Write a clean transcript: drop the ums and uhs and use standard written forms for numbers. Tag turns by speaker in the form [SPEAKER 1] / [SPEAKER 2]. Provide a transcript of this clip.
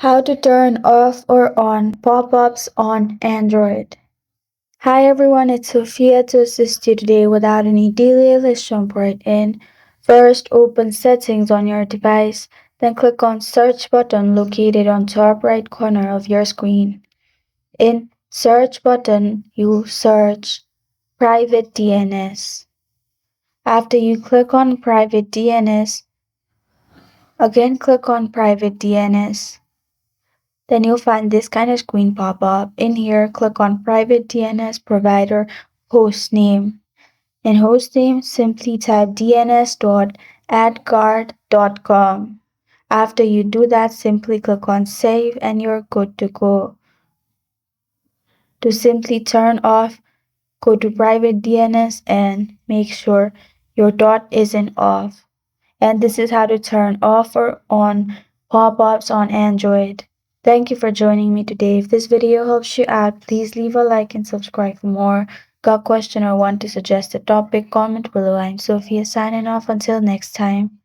[SPEAKER 1] How to turn off or on pop-ups on Android. Hi everyone, it's Sophia to assist you today without any delay. Let's jump right in. First, open settings on your device, then click on search button located on top right corner of your screen. In search button, you search private DNS. After you click on private DNS, again click on private DNS. Then you'll find this kind of screen pop up. In here, click on Private DNS Provider Hostname. In hostname, simply type dns.adguard.com. After you do that, simply click on Save and you're good to go. To simply turn off, go to Private DNS and make sure your dot isn't off. And this is how to turn off or on pop-ups on Android. Thank you for joining me today. If this video helps you out, please leave a like and subscribe for more. Got a question or want to suggest a topic? Comment below. I'm Sophia signing off until next time.